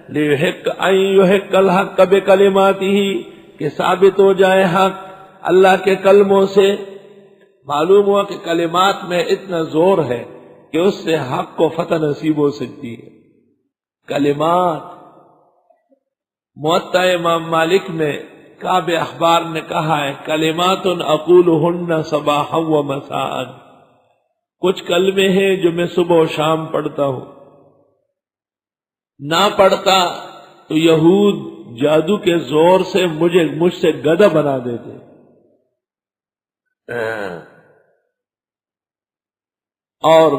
لیحق ان یحق الحق بکلماتہ، کہ ثابت ہو جائے حق اللہ کے کلموں سے۔ معلوم ہوا کہ کلمات میں اتنا زور ہے کہ اس سے حق کو فتح نصیب ہو سکتی ہے۔ کلمات، موطا امام مالک میں کعب اخبار نے کہا ہے کلمات اقولہن صباحا و مساء، کچھ کلمے ہیں جو میں صبح و شام پڑھتا ہوں، نہ پڑھتا تو یہود جادو کے زور سے مجھ سے گدھا بنا دیتے۔ اور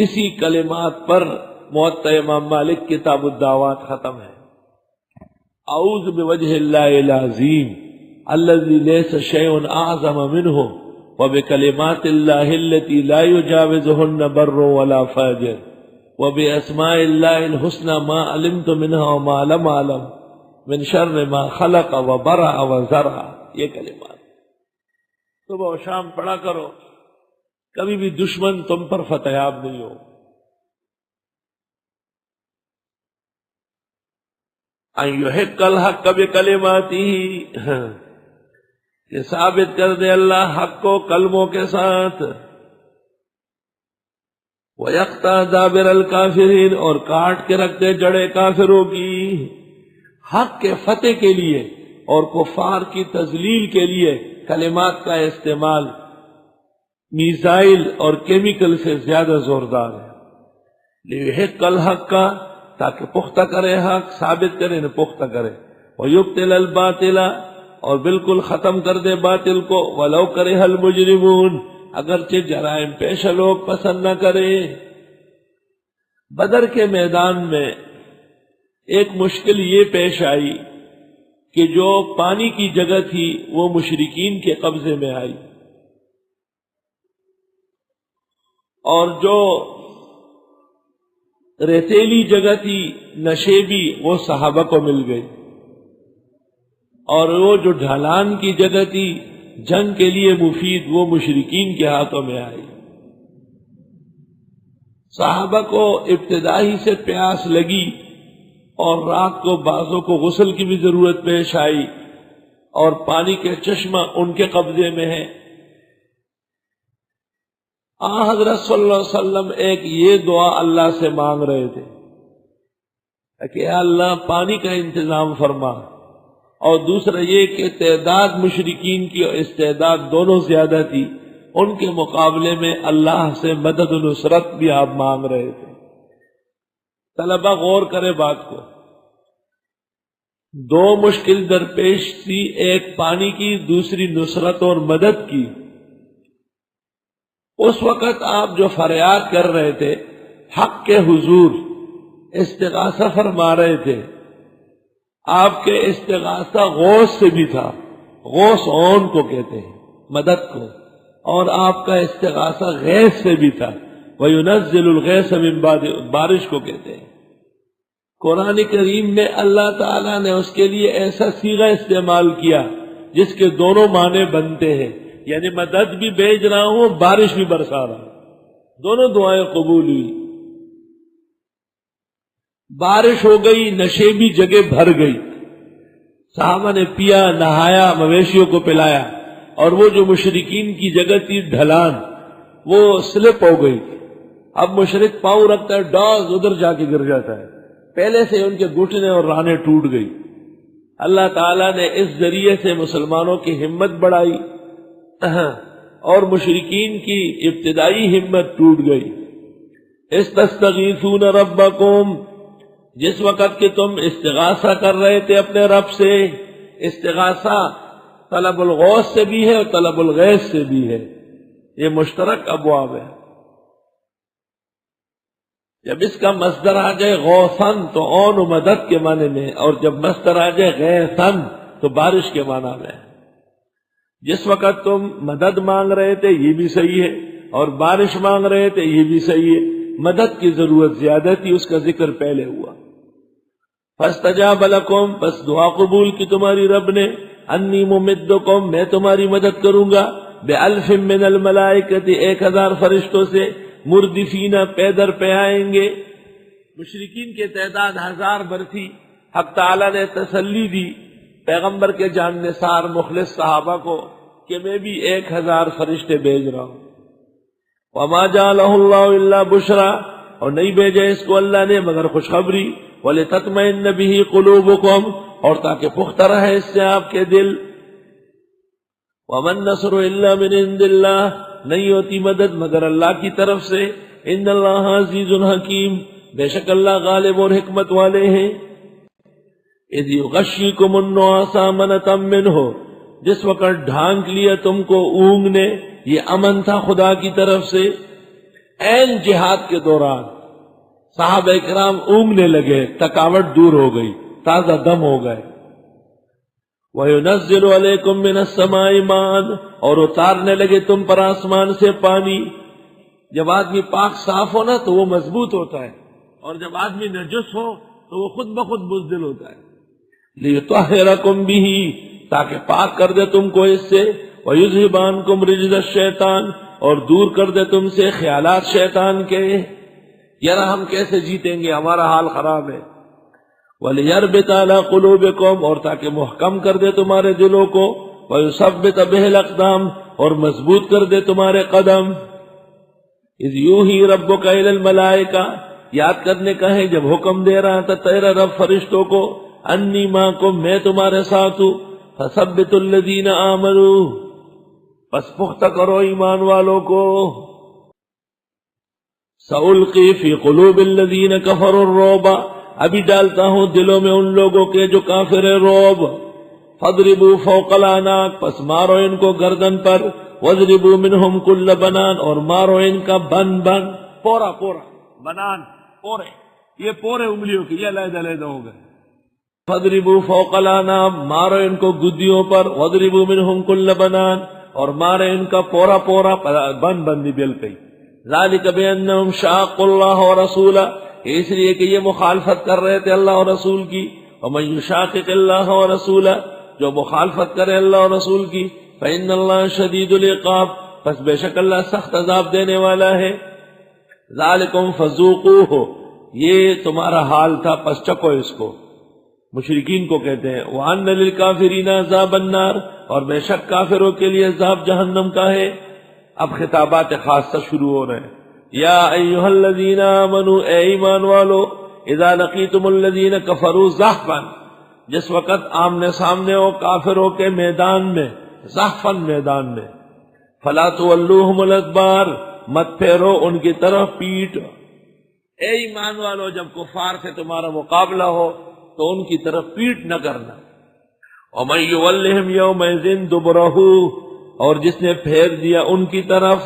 اسی کلمات پر موطا امام مالک کتاب الدعوات ختم ہے۔ اعوذ بوجہ اللہ العظیم الذی لیس شیء اعظم منہ وبکلمات اللہ التی لا یجاوزہن بر ولا فاجر وباسماء اللہ الحسنى ما علمت منها وما لم اعلم من شر ما خلق وبرأ وزرع۔ یہ کلمات صبح و شام پڑھا کرو، کبھی بھی دشمن تم پر فتح یاب نہیں ہو۔ ان یحق الحق بکلماتہ، کہ ثابت کر دے اللہ حق کو کلموں کے ساتھ۔ وَيَقْطَعَ دَابِرَ الْكَافِرِينَ، اور کاٹ کے رکھتے جڑے کافروں کی۔ حق کے فتح کے لیے اور کفار کی تذلیل کے لیے کلمات کا استعمال میزائل اور کیمیکل سے زیادہ زوردار ہے۔ لیحق الحق کا، تاکہ پختہ کرے حق، ثابت کرے نہ پختہ کرے۔ وَيُبْطِلَ الْبَاطِلَ، اور بالکل ختم کر دے باطل کو۔ وَلَوْ كَرِهَ الْمُجْرِمُونَ، اگرچہ جرائم پیشہ لوگ پسند نہ کرے۔ بدر کے میدان میں ایک مشکل یہ پیش آئی کہ جو پانی کی جگہ تھی وہ مشرکین کے قبضے میں آئی، اور جو ریتیلی جگہ تھی نشیبی وہ صحابہ کو مل گئی، اور وہ جو ڈھلان کی جگہ تھی جنگ کے لیے مفید وہ مشرکین کے ہاتھوں میں آئی۔ صحابہ کو ابتدائی سے پیاس لگی اور رات کو بعضوں کو غسل کی بھی ضرورت پیش آئی، اور پانی کے چشمہ ان کے قبضے میں ہے۔ حضرت صلی اللہ علیہ وسلم ایک یہ دعا اللہ سے مانگ رہے تھے کہ اے اللہ پانی کا انتظام فرما، اور دوسرا یہ کہ تعداد مشرکین کی اور استعداد دونوں زیادہ تھی، ان کے مقابلے میں اللہ سے مدد و نصرت بھی آپ مانگ رہے تھے۔ طلبہ غور کرے بات کو، دو مشکل درپیش تھی، ایک پانی کی، دوسری نصرت اور مدد کی۔ اس وقت آپ جو فریاد کر رہے تھے حق کے حضور استغاثہ فرما رہے تھے، آپ کے استغاثہ غوث سے بھی تھا، غوث اون کو کہتے ہیں مدد کو، اور آپ کا استغاثہ غیث سے بھی تھا، وَيُنَزِّلُ الْغَيْثَ مِن بَعْدِ، بارش کو کہتے ہیں۔ قرآن کریم میں اللہ تعالیٰ نے اس کے لیے ایسا صیغہ استعمال کیا جس کے دونوں معنی بنتے ہیں، یعنی مدد بھی بھیج رہا ہوں، بارش بھی برسا رہا ہوں، دونوں دعائیں قبول ہوئی۔ بارش ہو گئی، نشیبی جگہ بھر گئی، صحابہ نے پیا، نہایا، مویشیوں کو پلایا، اور وہ جو مشرکین کی جگہ تھی ڈھلان وہ سلپ ہو گئی۔ اب مشرک پاؤں رکھتا ہے، ڈاز ادھر جا کے گر جاتا ہے، پہلے سے ان کے گھٹنے اور رانیں ٹوٹ گئی۔ اللہ تعالیٰ نے اس ذریعے سے مسلمانوں کی ہمت بڑھائی، اور مشرکین کی ابتدائی ہمت ٹوٹ گئی۔ استستغیثون ربکم، جس وقت کہ تم استغاثہ کر رہے تھے اپنے رب سے، استغاثہ طلب الغوث سے بھی ہے اور طلب الغیث سے بھی ہے، یہ مشترک ابواب ہے۔ جب اس کا مصدر آ جائے غوثن تو اون و مدد کے معنی میں، اور جب مصدر آ جائے غیثن تو بارش کے معنی میں۔ جس وقت تم مدد مانگ رہے تھے یہ بھی صحیح ہے، اور بارش مانگ رہے تھے یہ بھی صحیح ہے، مدد کی ضرورت زیادہ تھی، اس کا ذکر پہلے ہوا۔ فاستجاب لکم، بس دعا قبول کی تمہاری رب نے، انی ممدکم، میں تمہاری مدد کروں گا، بألف من الملائکۃ، 1000 فرشتوں سے، مردفین، پیدر پہ آئیں گے۔ مشرکین کی تعداد 1000 بر تھی، حق تعالیٰ نے تسلی دی پیغمبر کے جان نثار مخلص صحابہ کو کہ میں بھی 1000 فرشتے بھیج رہا ہوں. وما جعلہ اللہ الا بشرا، اور نہیں بھیجے اس کو اللہ نے مگر خوشخبری. ولتطمئن بہ قلوبکم، اور تاکہ پختہ رہے اس سے آپ کے دل. وما النصر الا من عند اللہ، نہیں ہوتی مدد مگر اللہ کی طرف سے. ان اللہ عزیز حکیم، بے شک اللہ غالب اور حکمت والے ہیں. اذ یغشیکم النعاس امنۃ منہ، جس وقت ڈھانک لیا تم کو اونگ نے، یہ امن تھا خدا کی طرف سے. عین جہاد کے دوران صحابہ کرام اونگنے لگے، تھکاوٹ دور ہو گئی، تازہ دم ہو گئے. وَيُنَزِّلُ عَلَيْكُم مِّنَ السَّمَاءِ مَاءً، اور اتارنے لگے تم پر آسمان سے پانی. جب آدمی پاک صاف ہو نا تو وہ مضبوط ہوتا ہے، اور جب آدمی نجس ہو تو وہ خود بخود بزدل ہوتا ہے. لِيُطَهِّرَكُم بِهِ، تاکہ پاک کر دے تم کو اس سے. وَيُذْهِبَ عَنكُم رِجْزَ الشَّيْطَانِ، اور دور کر دے تم سے خیالات شیطان کے. یار ہم کیسے جیتیں گے، ہمارا حال خراب ہے. وَلِيَرْبِطَ عَلَىٰ قُلُوبِكُمْ، اور تاکہ محکم کر دے تمہارے دلوں کو. وَيُثَبِّتَ بِهِ الْأَقْدَامَ، اور مضبوط کر دے تمہارے قدم. اِذْ يُوحِي رَبُّكَ إِلَى الْمَلَائِكَةِ، یاد کرنے کا ہے جب حکم دے رہا تھا تیرا رب فرشتوں کو، انی معکم، میں تمہارے ساتھ ہوں. فَثَبِّتُوا الَّذِينَ آمَنُوا، بس پختہ کرو ایمان والوں کو. سَأُلْقِي فِي قُلُوبِ الَّذِينَ كَفَرُوا الرُّعْبَ، ابھی ڈالتا ہوں دلوں میں ان لوگوں کے جو کافر رعب. فَاضْرِبُوا فَوْقَ الْأَعْنَاقِ، پس مارو ان کو گردن پر. وَاضْرِبُوا مِنْهُمْ كُلَّ بَنَانٍ، اور مارو ان کا بن بن، پورا پورا بنان، پورے، یہ پورے انگلیوں کی، یہ علیحدہ علیحدہ ہو گئے. فَاضْرِبُوا فَوْقَ الْأَعْنَاقِ، مارو ان کو گدیوں پر. وَاضْرِبُوا مِنْهُمْ كُلَّ بَنَانٍ، اور مارے ان کا پورا پورا بن بندی بل پہ. ذَلِكَ بِأَنَّهُمْ شَاقُّوا اللَّهَ وَرَسُولَهُ، اس لیے کہ یہ مخالفت کر رہے تھے اللہ اور رسول کی. وَمَن يُشَاقِقِ اللَّهَ وَرَسُولَهُ، جو مخالفت کرے اللہ اور رسول کی، فَإِنَّ اللَّهَ شَدِيدُ الْعِقَابِ، پس بے شک اللہ سخت عذاب دینے والا ہے. ذَلِكُمْ فَذُوقُوهُ، یہ تمہارا حال تھا پس چکو اس کو. مشرکین کو کہتے ہیں. وَأَنَّ لِلْكَافِرِينَ عَذَابَ النَّارِ، اور بے شک کافروں کے لیے عذاب جہنم کا ہے. اب خطابات خاصہ شروع ہو رہے ہیں. یا ایھا الذین آمنوا، اے ایمان والو، اذا لقیتم الذین کفروا زحفا، جس وقت آمنے سامنے ہو کافروں کے میدان میں، زحفا میدان میں. فلا تولوہم الادبار، مت پھیرو ان کی طرف پیٹ. اے ایمان والو، جب کفار سے تمہارا مقابلہ ہو تو ان کی طرف پیٹ نہ کرنا. وَمَن يُوَلِّهِمْ يَوْمَئِذٍ دُبُرَهُ، اور جس نے پھیر دیا ان کی طرف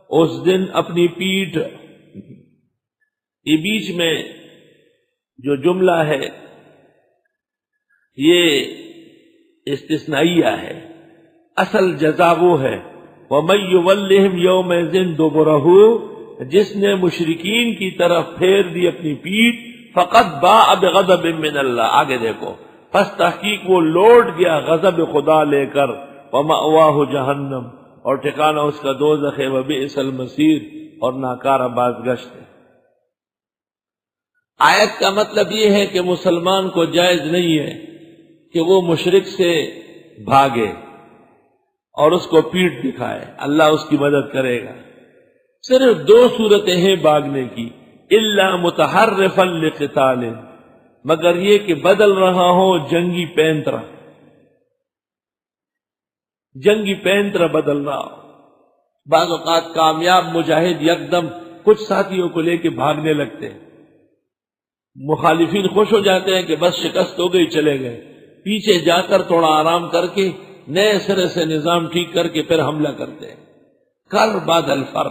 اس دن اپنی پیٹ. یہ بیچ میں جو جملہ ہے یہ استثنائیہ ہے، اصل جزا وہ ہے وَمَن يُوَلِّهِمْ يَوْمَئِذٍ دُبُرَهُ، جس نے مشرکین کی طرف پھیر دی اپنی پیٹ، فقط باء بغضب من اللہ، آگے دیکھو، پس تحقیق وہ لوٹ گیا غضب خدا لے کر. وَمَأْوَاهُ جہنم، اور ٹھکانہ اس کا دوزخ ہے. وَبِئْسَ الْمَصِيرُ، اور ناکارہ بازگشت ہے. آیت کا مطلب یہ ہے کہ مسلمان کو جائز نہیں ہے کہ وہ مشرک سے بھاگے اور اس کو پیٹ دکھائے، اللہ اس کی مدد کرے گا. صرف 2 صورتیں ہیں بھاگنے کی. الا متحرفا لقتال، مگر یہ کہ بدل رہا ہو جنگی پینترا، جنگی پینترا بدل رہا ہو. بعض اوقات کامیاب مجاہد یکدم کچھ ساتھیوں کو لے کے بھاگنے لگتے ہیں، مخالفین خوش ہو جاتے ہیں کہ بس شکست ہو گئی، چلے گئے. پیچھے جا کر تھوڑا آرام کر کے نئے سرے سے نظام ٹھیک کر کے پھر حملہ کرتے ہیں. کر بعد الفر.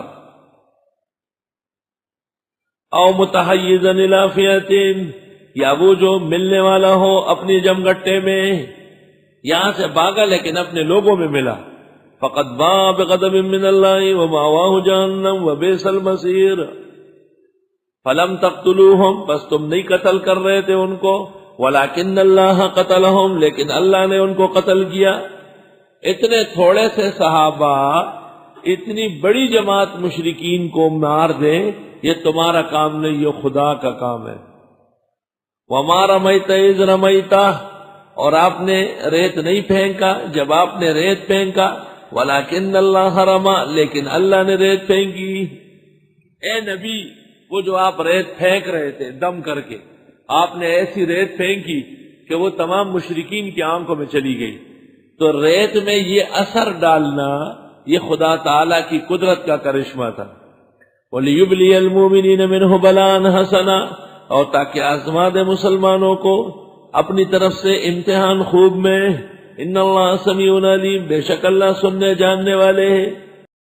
او متحیزا الی فئۃ، یا وہ جو ملنے والا ہو اپنی جمگٹے میں، یہاں سے بھاگا لیکن اپنے لوگوں میں ملا. فقد باء بغضب من اللہ ومأواہ جہنم وبئس المصیر. فلم تقتلوہم، بس تم نہیں قتل کر رہے تھے ان کو، ولکن اللہ قتلہم، لیکن اللہ نے ان کو قتل کیا. اتنے تھوڑے سے صحابہ اتنی بڑی جماعت مشرکین کو مار دیں، یہ تمہارا کام نہیں، یہ خدا کا کام ہے. وما رمیت اذ رمیتا، اور آپ نے ریت نہیں پھینکا جب آپ نے ریت پھینکا، ولکن اللہ رما، لیکن اللہ نے ریت پھینکی۔ اے نبی، وہ جو آپ ریت پھینک رہے تھے دم کر کے، آپ نے ایسی ریت پھینکی کہ وہ تمام مشرکین کی آنکھوں میں چلی گئی۔ تو ریت میں یہ اثر ڈالنا یہ خدا تعالی کی قدرت کا کرشمہ تھا۔ وَلِيُبْلِيَ الْمُؤْمِنِينَ مِنْهُ بَلَاءً حَسَنًا، اور تاکہ آزما دے مسلمانوں کو اپنی طرف سے امتحان خوب میں۔ ان اللہ سمیع علیم، بے شک اللہ سننے جاننے والے ہیں۔